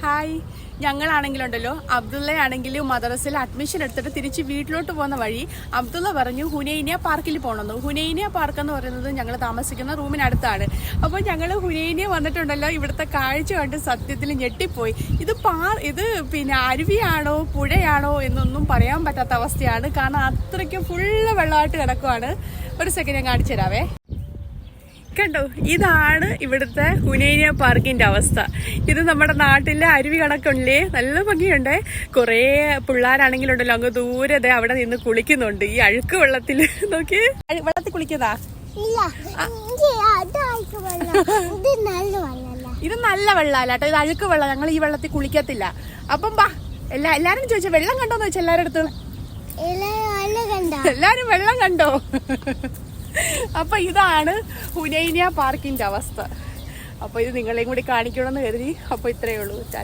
Hi, ഞങ്ങളാണെങ്കിലുണ്ടല്ലോ അബ്ദുള്ളയാണെങ്കിലും മദ്രസയിൽ admission എടുത്തിട്ട് തിരിച്ച് വീട്ടിലോട്ട് പോകുന്ന വഴി അബ്ദുള്ള പറഞ്ഞു ഹുനൈനിയ പാർക്കിൽ പോകണമെന്ന്. ഹുനൈനിയ പാർക്ക് എന്ന് പറയുന്നത് ഞങ്ങൾ താമസിക്കുന്ന റൂമിനടുത്താണ്. അപ്പോൾ ഞങ്ങൾ ഹുനൈനിയ വന്നിട്ടുണ്ടല്ലോ, ഇവിടുത്തെ കാഴ്ച കണ്ട് സത്യത്തിൽ ഞെട്ടിപ്പോയി. ഇത് പിന്നെ അരുവിയാണോ പുഴയാണോ എന്നൊന്നും പറയാൻ പറ്റാത്ത അവസ്ഥയാണ്. കാരണം അത്രയ്ക്ക് ഫുള്ള് വെള്ളമായിട്ട് കിടക്കുവാണ്. ഒരു സെക്കൻഡ് ഞാൻ കാണിച്ചു തരാവേ. കണ്ടോ, ഇതാണ് ഇവിടുത്തെ ഹുനൈനിയ പാർക്കിന്റെ അവസ്ഥ. ഇത് നമ്മുടെ നാട്ടിലെ അരുവി കണക്കുണ്ടല്ലേ, നല്ല ഭംഗിയുണ്ട്. കുറേ പിള്ളേരാണെങ്കിലുണ്ടല്ലോ അങ്ങ് ദൂരെ അവിടെ നിന്ന് കുളിക്കുന്നുണ്ട് ഈ അഴുക്ക് വെള്ളത്തിൽ. നോക്കി, വെള്ളത്തിൽ കുളിക്കുന്നതാ. ഇത് നല്ല വെള്ളമല്ല കേട്ടോ, ഇത് അഴുക്ക് വെള്ളം. ഞങ്ങൾ ഈ വെള്ളത്തിൽ കുളിക്കത്തില്ല. അപ്പം ബാ, എല്ലാരും ചോദിച്ചാ വെള്ളം കണ്ടോന്ന് ചോദിച്ചാ എല്ലാരും അടുത്ത് എല്ലാരും വെള്ളം കണ്ടോ? അപ്പൊ ഇതാണ് ഹുനൈനിയ പാർക്കിന്റെ അവസ്ഥ. അപ്പൊ ഇത് നിങ്ങളെയും കൂടി കാണിക്കണമെന്ന് കരുതി. അപ്പൊ ഇത്രയേ ഉള്ളൂ.